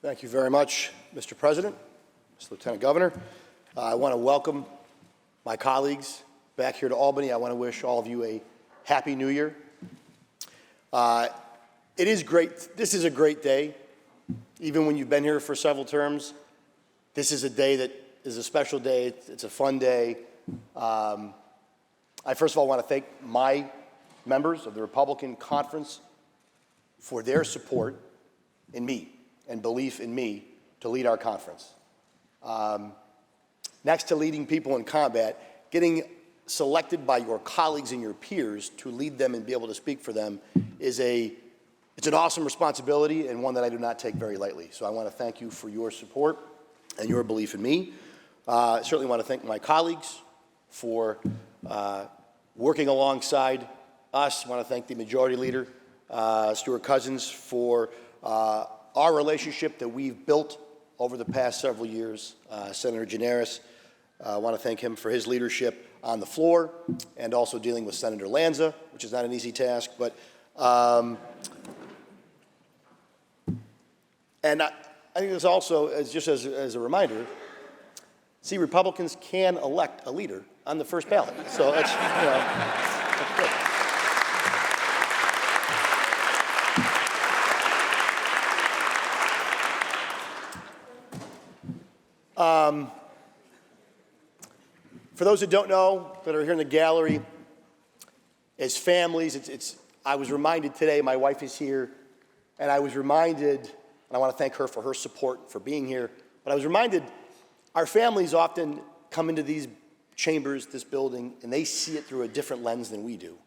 Thank you very much, Mr. President, Mr. Lieutenant Governor. I want to welcome my colleagues back here to Albany. I want to wish all of you a Happy New Year. It is great. This is a great day. Even when you've been here for several terms, this is a day that is a special day. It's a fun day. I first of all want to thank my members of the Republican Conference for their support in me and belief in me to lead our conference. Next to leading people in combat, getting selected by your colleagues and your peers to lead them and be able to speak for them is it's an awesome responsibility and one that I do not take very lightly. So I want to thank you for your support and your belief in me. I certainly want to thank my colleagues for working alongside us. I want to thank the Majority Leader, Stuart Cousins, for our relationship that we've built over the past several years. Senator Gianaris, I want to thank him for his leadership on the floor and also dealing with Senator Lanza, which is not an easy task. But and I think it's also, just as a reminder, see, Republicans can elect a leader on the first ballot. So that's, that's good. For those who don't know, that are here in the gallery, as families, I was reminded today, my wife is here, and I was reminded, and I want to thank her for her support, for being here, but I was reminded our families often come into these chambers, this building, and they see it through a different lens than we do.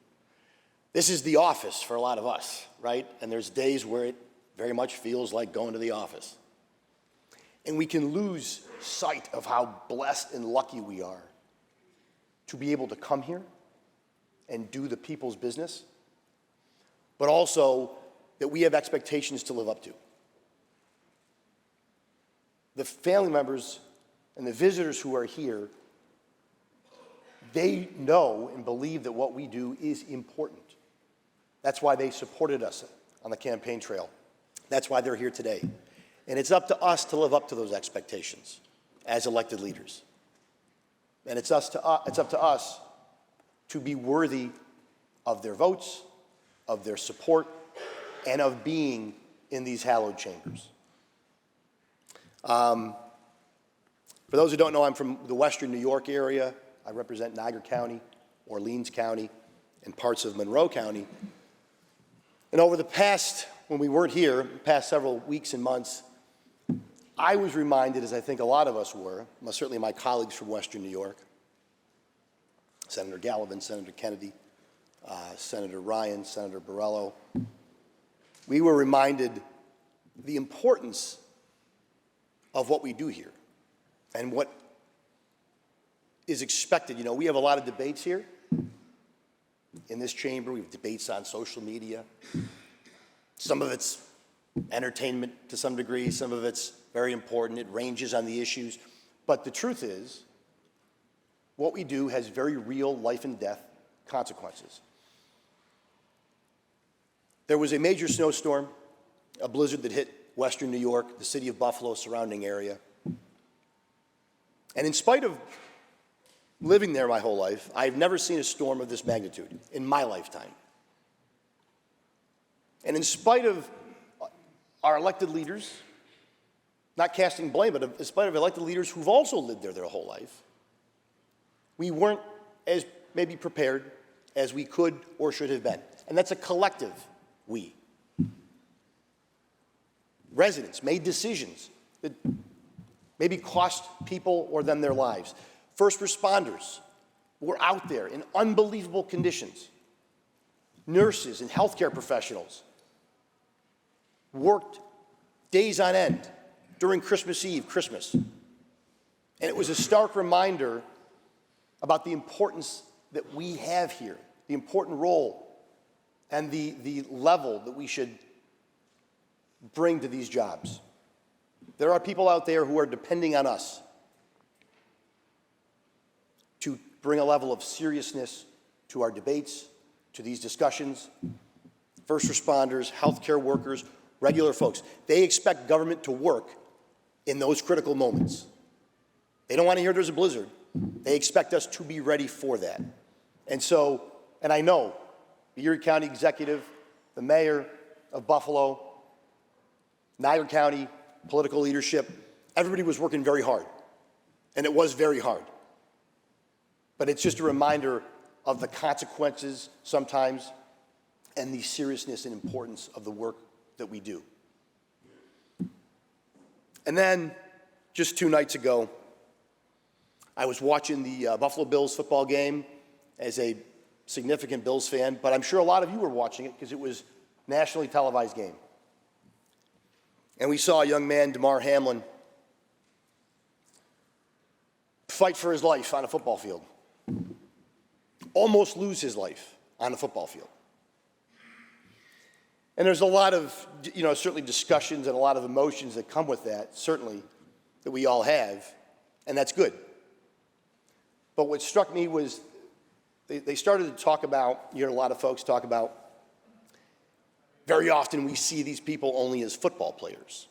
This is the office for a lot of us, right? And there's days where it very much feels like going to the office. And we can lose sight of how blessed and lucky we are to be able to come here and do the people's business, but also that we have expectations to live up to. The family members and the visitors who are here, they know and believe that what we do is important. That's why they supported us on the campaign trail. That's why they're here today. And it's up to us to live up to those expectations as elected leaders. And it's up to us to be worthy of their votes, of their support, and of being in these hallowed chambers. For those who don't know, I'm from the Western New York area. I represent Niagara County, Orleans County, and parts of Monroe County. And over the past, when we weren't here, the past several weeks and months, I was reminded, as I think a lot of us were, certainly my colleagues from Western New York, Senator Gallivan, Senator Kennedy, Senator Ryan, Senator Borrello, we were reminded the importance of what we do here and what is expected. You know, we have a lot of debates here in this chamber. We have debates on social media. Some of it's entertainment to some degree, some of it's very important. It ranges on the issues. But the truth is, what we do has very real life and death consequences. There was a major snowstorm, a blizzard that hit Western New York, the city of Buffalo, surrounding area. And in spite of living there my whole life, I've never seen a storm of this magnitude in my lifetime. And in spite of our elected leaders, not casting blame, but in spite of elected leaders who've also lived there their whole life, we weren't as maybe prepared as we could or should have been. And that's a collective we. Residents made decisions that maybe cost people or them their lives. First responders were out there in unbelievable conditions. Nurses and healthcare professionals worked days on end during Christmas Eve, Christmas. And it was a stark reminder about the importance that we have here, the important role and the level that we should bring to these jobs. There are people out there who are depending on us to bring a level of seriousness to our debates, to these discussions. First responders, healthcare workers, regular folks. They expect government to work in those critical moments. They don't want to hear there's a blizzard. They expect us to be ready for that. And so, and I know the Erie County Executive, the mayor of Buffalo, Niagara County political leadership, everybody was working very hard. And it was very hard. But it's just a reminder of the consequences sometimes and the seriousness and importance of the work that we do. And then, just 2 nights ago, I was watching the Buffalo Bills football game as a significant Bills fan, but I'm sure a lot of you were watching it because it was a nationally televised game. And we saw a young man, Damar Hamlin, fight for his life on a football field. Almost lose his life on a football field. And there's a lot of, certainly discussions and a lot of emotions that come with that, certainly, that we all have, and that's good. But what struck me was they started to talk about, you hear a lot of folks talk about, very often we see these people only as football players.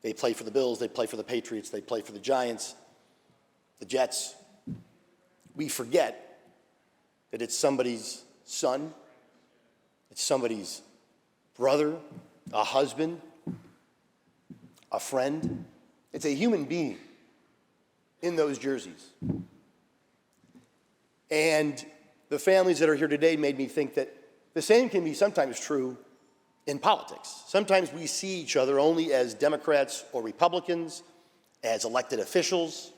They play for the Bills, they play for the Patriots, they play for the Giants, the Jets. We forget that it's somebody's son, it's somebody's brother, a husband, a friend. It's a human being in those jerseys. And the families that are here today made me think that the same can be sometimes true in politics. Sometimes we see each other only as Democrats or Republicans, as elected officials,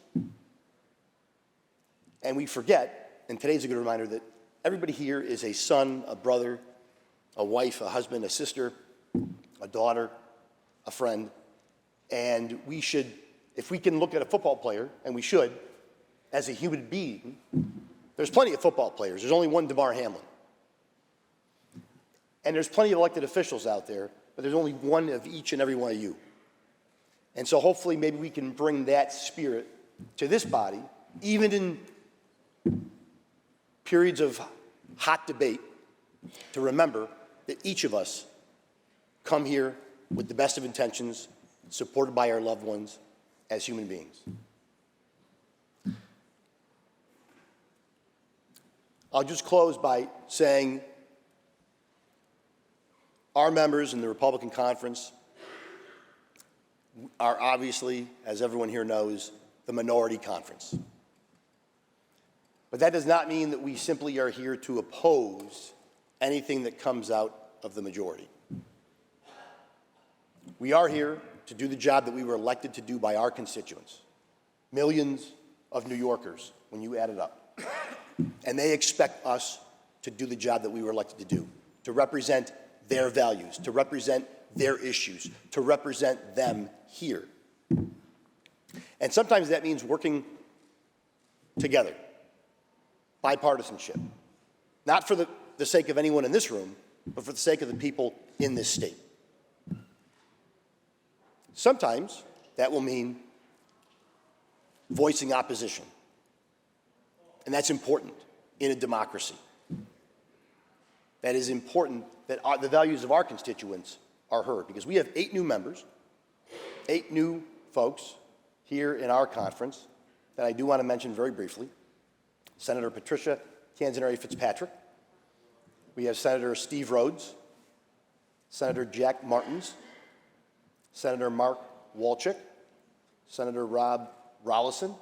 and we forget, and today's a good reminder, that everybody here is a son, a brother, a wife, a husband, a sister, a daughter, a friend, and we should, if we can look at a football player, and we should, as a human being, there's plenty of football players. There's only one Damar Hamlin. And there's plenty of elected officials out there, but there's only one of each and every one of you. And so hopefully maybe we can bring that spirit to this body, even in periods of hot debate, to remember that each of us come here with the best of intentions, supported by our loved ones as human beings. I'll just close by saying our members in the Republican Conference are obviously, as everyone here knows, the minority conference. But that does not mean that we simply are here to oppose anything that comes out of the majority. We are here to do the job that we were elected to do by our constituents, millions of New Yorkers, when you add it up. And they expect us to do the job that we were elected to do, to represent their values, to represent their issues, to represent them here. And sometimes that means working together, bipartisanship, not for the sake of anyone in this room, but for the sake of the people in this state. Sometimes that will mean voicing opposition. And that's important in a democracy. That is important that the values of our constituents are heard, because we have 8 new members, 8 new folks here in our conference that I do want to mention very briefly. Senator Patricia Canzoneri Fitzpatrick. We have Senator Steve Rhodes, Senator Jack Martins, Senator Mark Walchik, Senator Rob Rollison,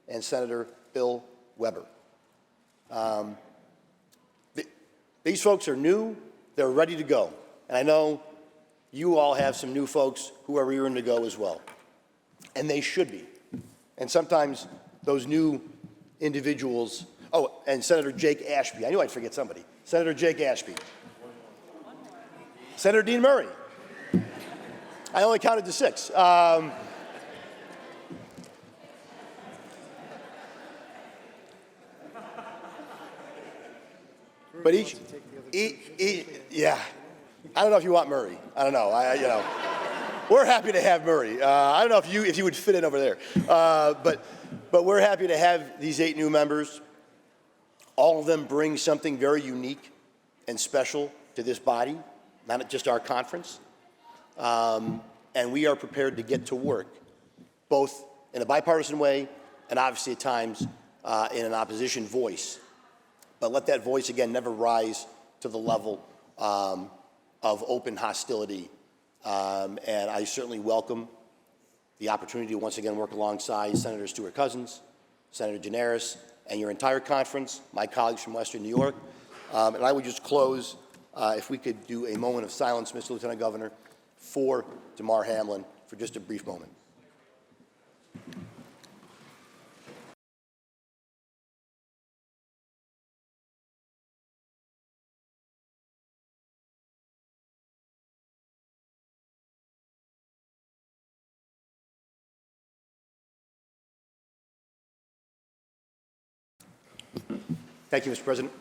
and Senator Bill Weber. These folks are new, they're ready to go. And I know you all have some new folks who are rearing to go as well. And they should be. And sometimes those new individuals, oh, and Senator Jake Ashby. I knew I'd forget somebody. Senator Jake Ashby. Senator Dean Murray. I only counted to 6. But yeah. I don't know if you want Murray. I don't know. We're happy to have Murray. I don't know if you would fit in over there. But we're happy to have these 8 new members. All of them bring something very unique and special to this body, not just our conference. and we are prepared to get to work, both in a bipartisan way and obviously at times in an opposition voice. But let that voice, again, never rise to the level of open hostility. And I certainly welcome the opportunity to once again work alongside Senator Stuart Cousins, Senator Gianaris, and your entire conference, my colleagues from Western New York. And I would just close, if we could do a moment of silence, Mr. Lieutenant Governor, for Damar Hamlin for just a brief moment. Thank you, Mr. President.